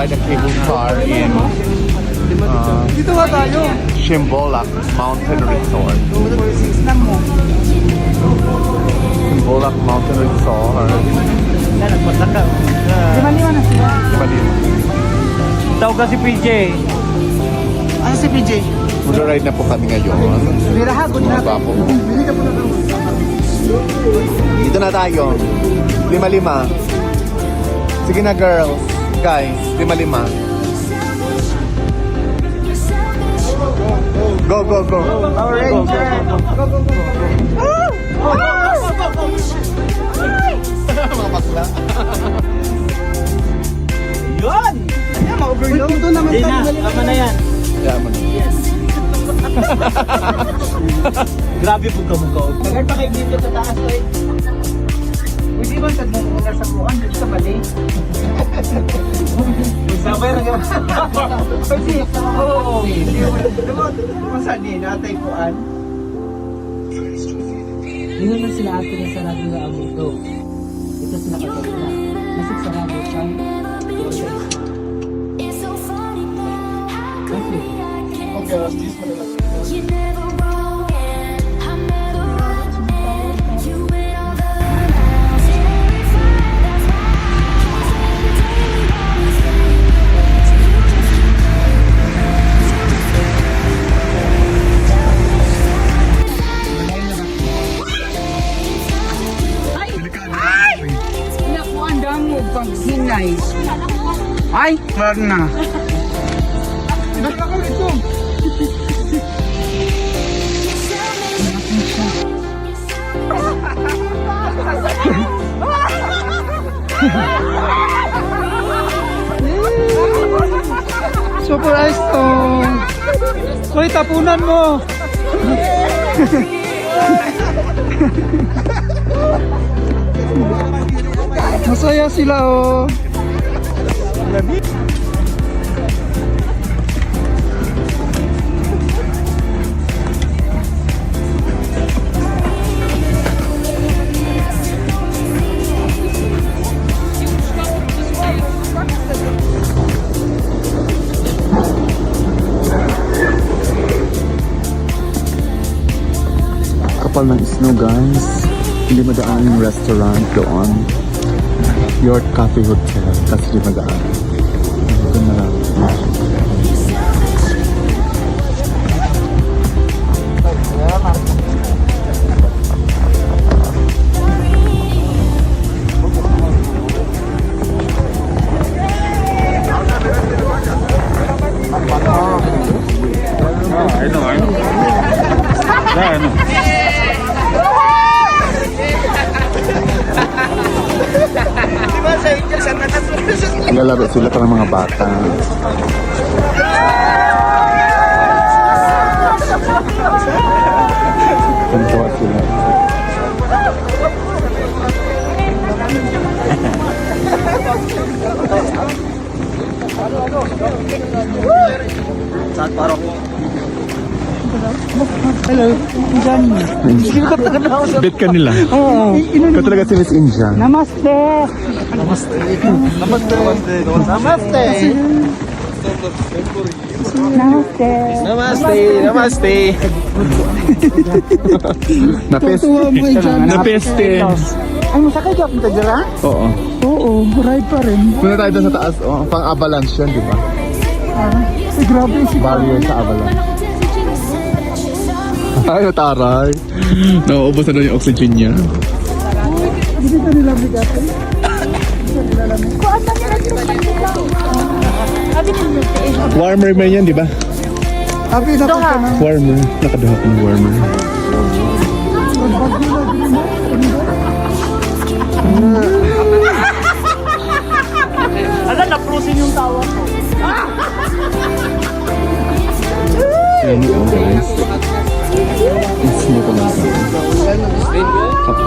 ride a cable car in Dito nga tayo. Shimbolak Mountain Resort. 46 lang mo. Shimbolak Mountain Resort. Nagpataka. Lima-lima na sila. Tawag ka si PJ. Ano si PJ? Mag-ride na po kami ngayon. Biraha ko na. Mga bapo. Bili ka po na. Dito na tayo. 5-5. Sige na girls. Guys, 5-5. Go, go, go. Power Ranger. Go, go, go. Mga bakla. Yun! Ano, ma-overload. Ito naman Hindi tayo. na, tama na yan. Yaman. Grabe po ka mukha. Tagal pa kayo dito sa taas eh. Pwede ba sa mga sa buwan? Dito sa mali. Sabay na gano'n. Pwede. Oo. Masan din, natay puan. Yun naman sila ate na sarado na ang ito. Ito sila kagabi na. Masig sarado siya. You never wrong, I'm never right. You went all the miles, terrified. That's why Naku, ang damo pag hinay. Ay, wag na. Basta ko ito. Surprise to. Hoy, tapunan mo. Masaya sila oh. Kapal ng snow guys. Hindi madaan yung restaurant doon. York Cafe Hotel. Kasi hindi madaan. Ito na lang. Naglalaro sila parang mga bata. Tuntua sila. Saan parok? Hello, Johnny. Bet ka nila. Oo. Ikaw talaga si Miss India. Namaste. Namaste. Namaste. Namaste. Namaste. Namaste. Namaste. Napeste. Tutuwa mo dyan. Napeste. Ay, masakay ka punta dyan ha? Oo. Oo, ride pa rin. Punta tayo doon sa taas. Oh, pang avalanche yan, di ba? Ay, grabe si Barrier sa avalanche. Ay, nataray. Nauubos na doon yung oxygen niya. Hindi ka nila bigatin. Warmer man yan, di ba? Abi na ka na. Warmer. Nakaduha ko ng warmer. Ala, na-frozen yung tawa ko. Ayun yun, guys. It's mo ko lang. Kapal.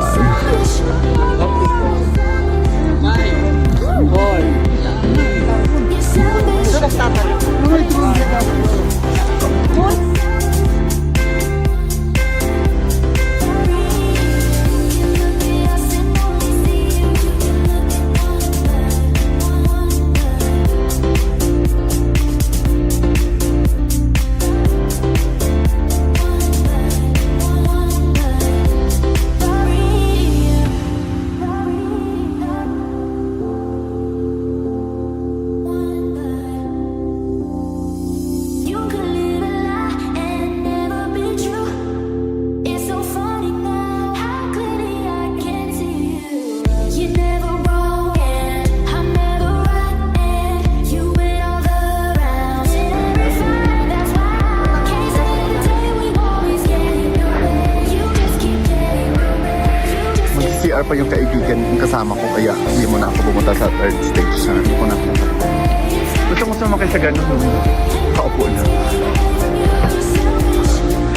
CR pa yung kaibigan yung kasama ko, kaya hindi mo na ako pumunta sa third station. Hindi ko na ako. Gusto mo sumakay sa ganun nung kaupo na.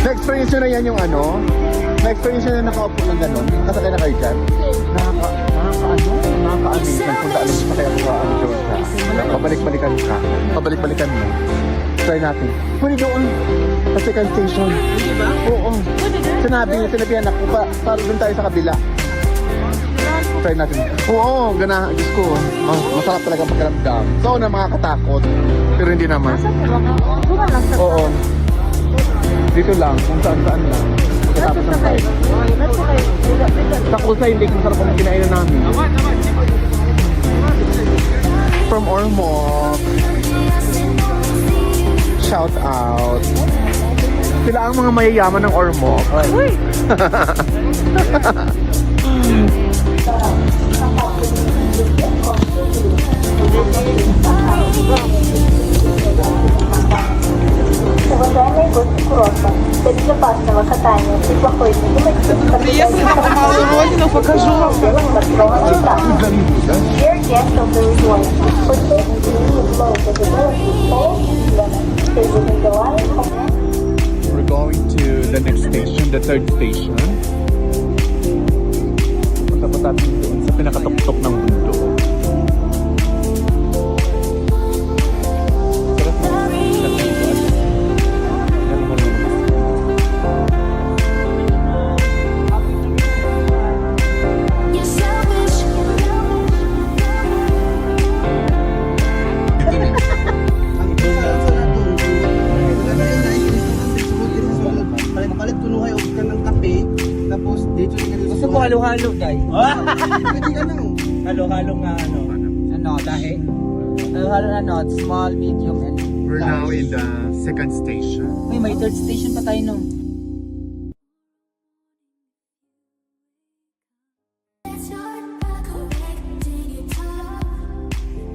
Na-experience nyo na yan yung ano? Na-experience nyo na nakaupo ng ganun? Nakasakay na kayo dyan? Nakaka-amazing kung saan sa kaya ko ang Georgia. Pabalik-balikan ka. Pabalik-balikan mo. Try natin. Pwede doon. Sa second station. Hindi ba? Oo. Sinabihan ako para doon tayo sa kabila. Try natin. Oo, gana. Diyos ko. Masarap talaga pakiramdam. So, na mga katakot. Pero hindi naman. Oo. Dito lang. Kung saan-saan lang. Tapos ng tayo. Sa Kusay Lake, masarap ang kinainan namin. From Ormoc. Shout out. Sila ang mga mayayaman ng Ormoc. Уважаемые гости курорта, для безопасного катания и спокойной зимы Приехали на малую родину, покажу вам. Dear guests of the resort, for safety and low visibility, all limits is within the line of We're going to the next station, the third station. Punta pa tayo doon sa pinakatok-tok ng mundo. You're selfish. Palit kunuhay og ka ng kape, tapos dito ka dito. Gusto ko halo-halo, day. Pwede ka nang. Halo-halo nga ano. Ano, lahi? Halo-halo na not, small, medium, and We're large. now in the second station. Uy, may third station pa tayo nung. It's not about correcting your talk.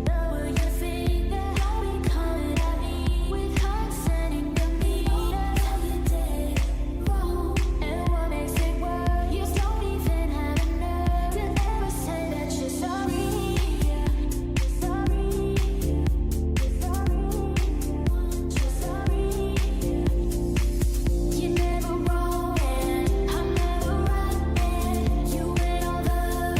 Lower your finger, don't be coming at me with hearts sending the meter. Tell you did wrong, and what makes it worse? You don't even have a nerve to ever say that you're sorry. You're sorry. You're sorry. You're never wrong, and I'm never right. And you went all the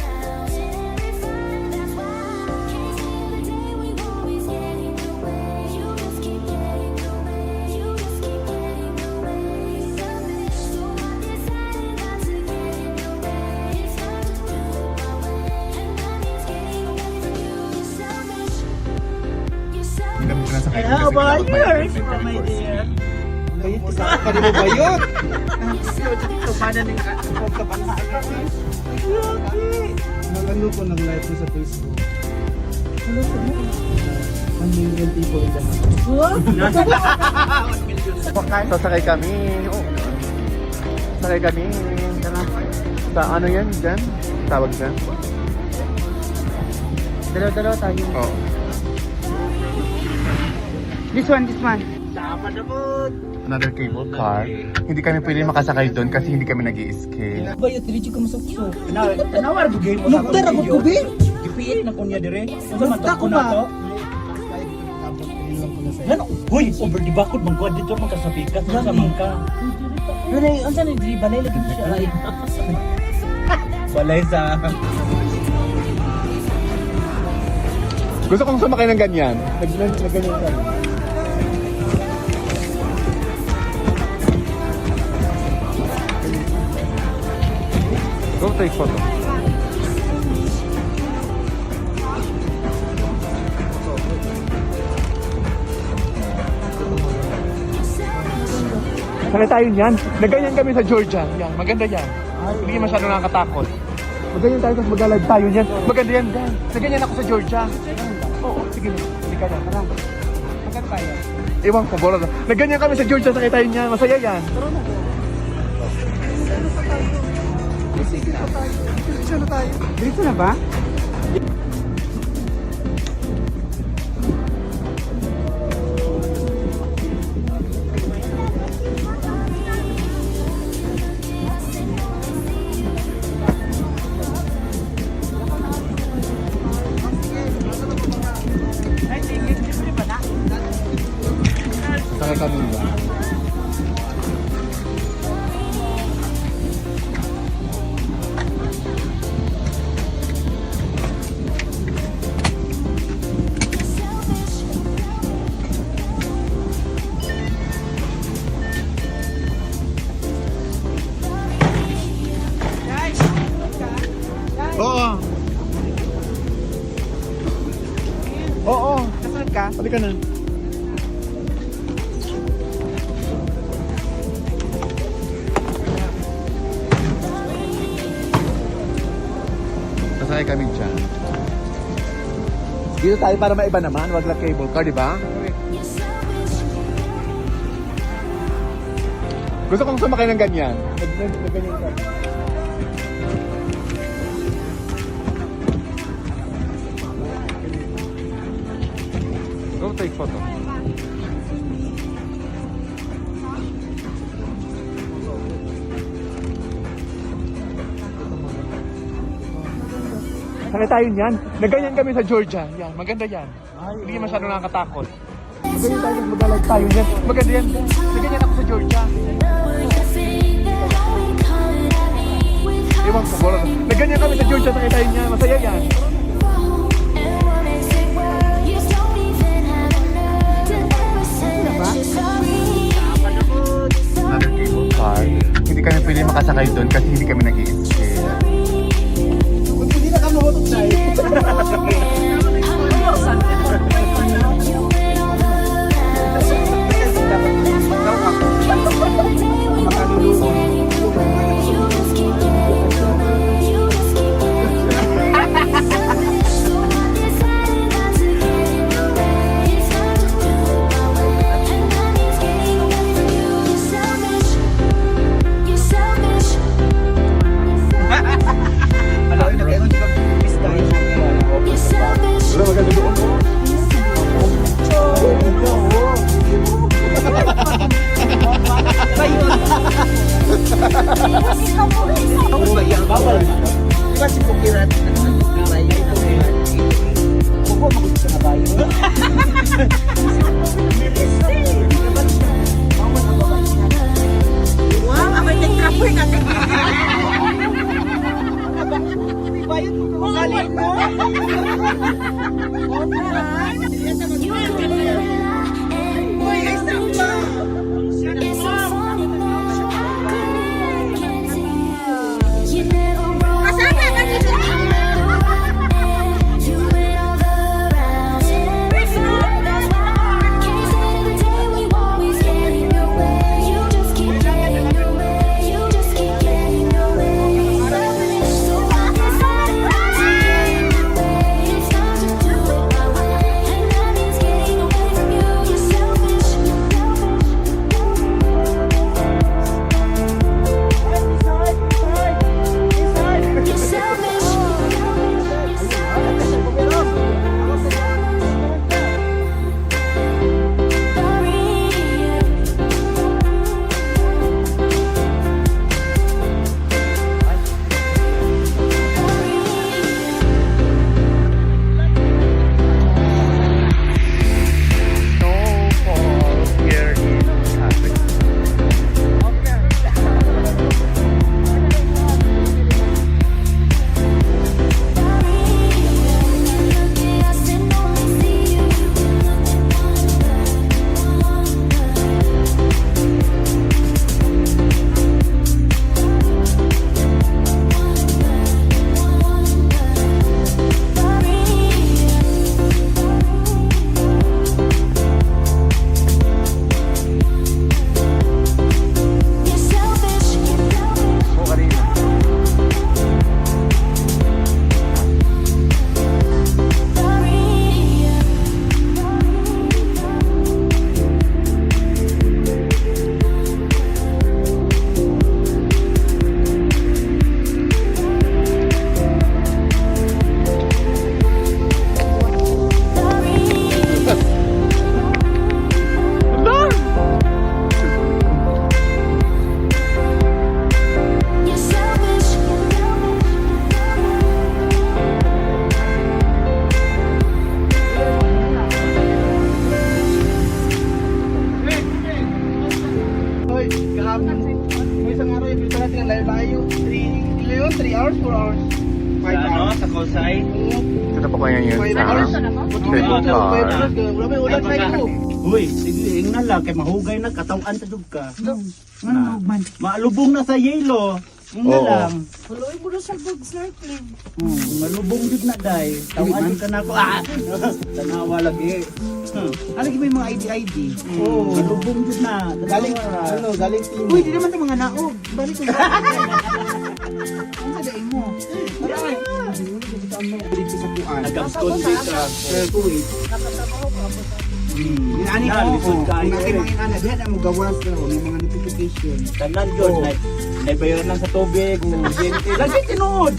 rounds and every fight. That's why can't see the day we always get in the way. You just keep getting away. You just keep getting away. Selfish, so I decided not to get in the way. It's time to do it my way, and that means getting away from you. You're selfish. You're selfish. And How about yours, my dear? Bayot ka sa pa rin mo bayot. Dito mana ning pagkabangsa kasi. Nagano ko ng live ko sa Facebook. Ano sa mo? 1 million people in the house. So, sakay kami. Oh. Sakay kami. Sa ano yan dyan? Tawag dyan? Dalaw-dalaw tayo. Oo. This one. Another cable car. Hindi kami pwede makasakay doon kasi hindi kami nag-i-escape. Bayot, dili ko masukso. Tanawar ko game mo. Mugtar ako kubi. Gipiit na ko niya dire. Unsa man Mugtar ko ko na ba? to? Ano? Hoy, over di bakod man ko dito man kasapikas sa mangka. Ano, unsa na dili balay lagi mo siya ay. Balay sa Gusto kong sumakay ng ganyan. Nag-ganyan ka. Go take photo. Sakay tayo niyan. Nagganyan kami sa Georgia. Yan, maganda yan. Hindi masyado nakakatakot. Magganyan tayo tapos mag-live tayo niyan. Maganda yan, Dan. Nagganyan ako sa Georgia. Oo, sige. Hindi ka na. Tara. Magkano tayo? Ewan ko, bola na. Nagganyan kami sa Georgia, sakay tayo niyan. Masaya yan. Dito na ba? Sakay kami dyan. Oo. Oo. Nasaan ka? Halika na. Sasakay kami dyan. Dito tayo para maiba naman, wag lang cable car, di ba? Gusto kong sumakay ng ganyan. Ganyan ka. Go take photo. Sakay tayo niyan. Nagganyan kami sa Georgia. Yan, maganda yan. Hindi masyadong nakakatakot. Ganyan tayo, mag-live tayo niyan. Maganda yan. Nagganyan ako sa Georgia. Ewan ko, wala. Nagganyan kami sa Georgia, sakay tayo niyan. Masaya yan. Another cable car. Hindi kami pwede makasakay doon kasi hindi kami nag-i-escape. Hindi na ka mahutot na Ano, nag-ewan ka miss guys. 3 hours, 4 hours? 5 Sa ano, hours. sa Kausay. Ito na po kaya yun 5 sa hours? cable car. Wala may ulan sa ito. Uy, sige, ingnan lang, kay mahugay na, katawan sa dug ka. Maalubong na sa yelo. Ingnan Oo. lang. Tuloy mo na sa pag-circling. Malubong din na, day. Tawan ka na ako. Tanawa lagi. Ano ba yung mga ID? Oo, malubong din na. Galing, galing team. Uy, di naman ito mga naog. Balik ko. Ang sadain mo. Marami. Dito sa kuan. Nag-absconde ka. Kuwait. Inani Yan, mo. lisod ka. Kung natin mga inana, diyan mo gawas ka. May mga notification. Tanan yun, naibayaran lang sa tubig, sa kuryente. Lagi tinood.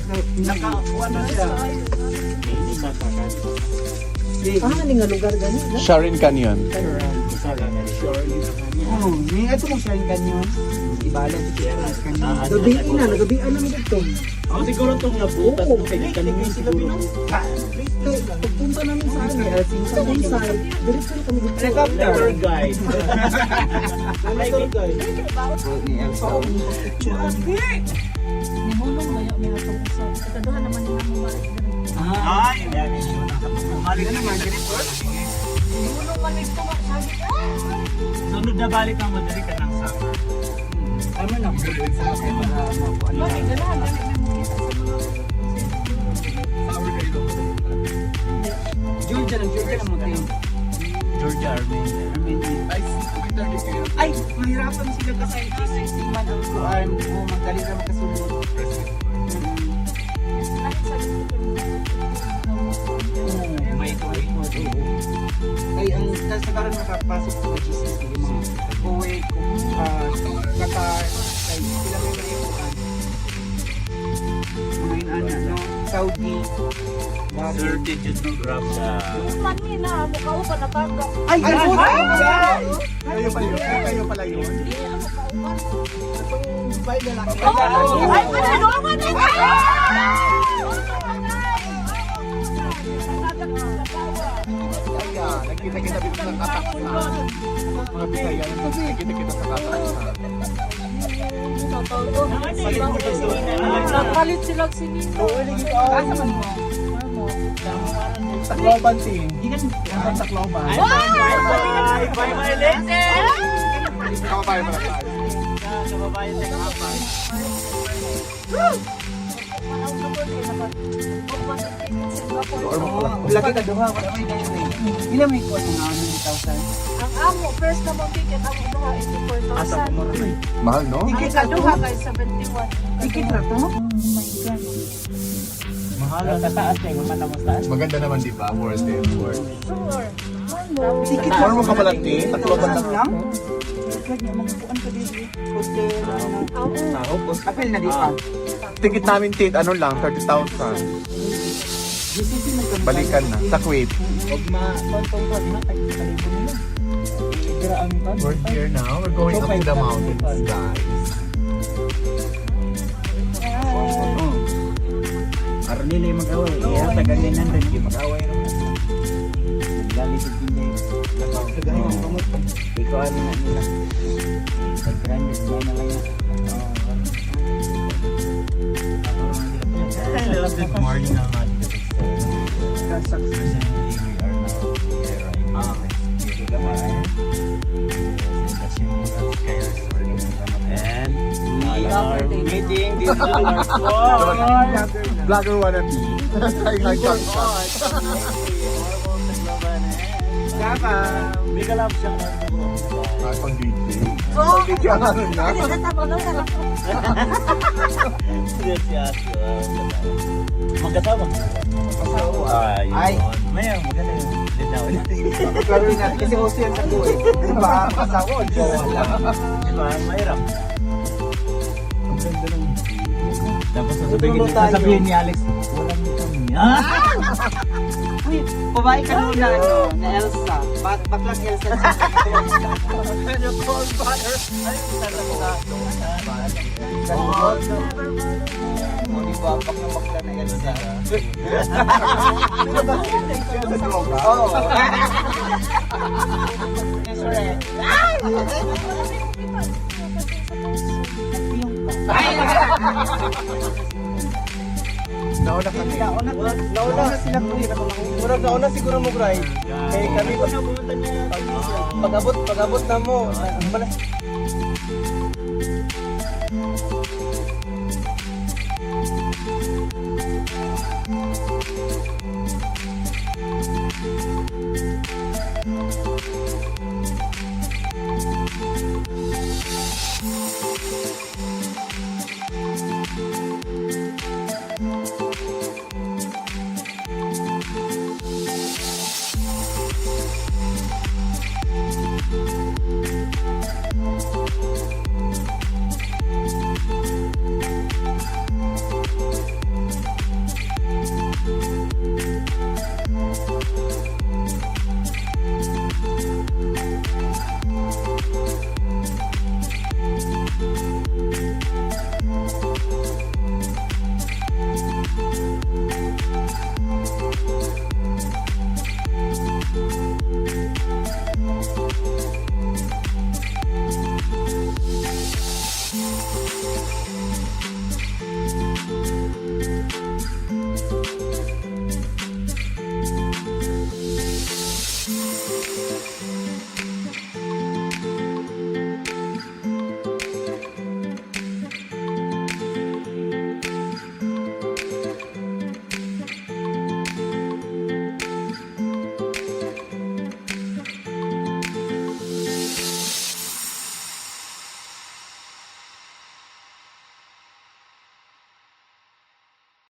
Nakakuha na siya. nga lugar gani? Sharon Canyon. Oo, may ito mong sharing kanyon. Ibala si Kira. Gabi na, nagabi naman dito. Ako siguro itong nabutas mo kay kanina siguro. Pagpunta namin sa ano, sa Bonsai, diretso na kami dito. Never guide. Ni Elsa. Nihulong ba yung mga pag-usap? Kataduhan naman yung mga mga Ay, mali ka naman. Nihulong man ito sabi ka. Sunod na balik ang madali ka ng summer. Tama na. Sa akin para makuha. Bakit ganahan? Dali may makita sa mga Georgia lang mo tayo. Georgia, Armenia. Ay, mahirapan sila kasi GCC man ang kuan. Oo, magdali na makasunod. May tuloy mo. Ay, ang kasagaran makapasok sa GCC, yung mga Kuwait, Qatar, ay sila may naiuan. Mga inana, no? Saudi, Bali. 30 June no grab sa... Mani na, mukha ko pa natanggap. Ay, ay, Kayo pala yun? Kayo pala yun? Hindi ako kauman. Itong bay lalaki. Ay, manalungan na ka! Kaya, nagkita-kita dito ng kataksan. Mga Bisaya, nagkita-kita sa kataksan. Nakalit sila sinito. Asa man mo? Tacloban team. Ang Tacloban. Bye, bye, my legs! Kababayan mo na tayo. Kababayan sa kapan. Or mo pala. Lagi ka duha, wala may ganyan eh. Ilan may kuha mga 100,000? Ang amo, first na mong ticket, ang duha, 84,000. Mahal, no? Ang ikaduha kay 71. Tikit na to? Mahal ang tataas na yung matamas-taas. Maganda naman, di ba? Worth it. Worth. Sure. Tikit Or mo ka pala, te? Tacloban lang. Mga kuan ka dito. Hotel. Tapos, Apel na di pa. Ticket namin, Tit, ano lang, 30,000. GCC nagkamay. Balikan na, sa Kuwait. huwag ma-tontong ka, nakakalibo nila. Idiraan ka. We're here now. We're going up to the mountains, guys. Aron nila yung mag-away. Iya, tagalin na rin yung mag-away rin. Galit yung hindi. Ikaw ano nga nila. Pag-grandes mo na lang yan. Hello, good morning naman. Successfully, we are now here right now. Dito naman. And we are meeting this Vlogger wannabe. Trying hard to Gaba. Mega love siya. Ay, pang DJ. Pang DJ ang ano na. Magkasama. Ay. Ay. Mayroon, maganda yung linawin natin. Klaro na. Kasi host yan sa Kuwait. Baka kasawon. Diba? Mahirap. Ang ganda ng tapos sasabihin ni Alex, walang kami. Uy, babae ka muna, ano, na Elsa. Baklang Elsa. Ano cold butter? Ayun, sasabi na. O, di ba, bakla na Elsa. Oo. Yes, correct. Yung Nauna kami. Nauna sila ko rin ako. Murag nauna siguro mo, Bray. Kaya kami ko pag-abot na mo. Ano ba na?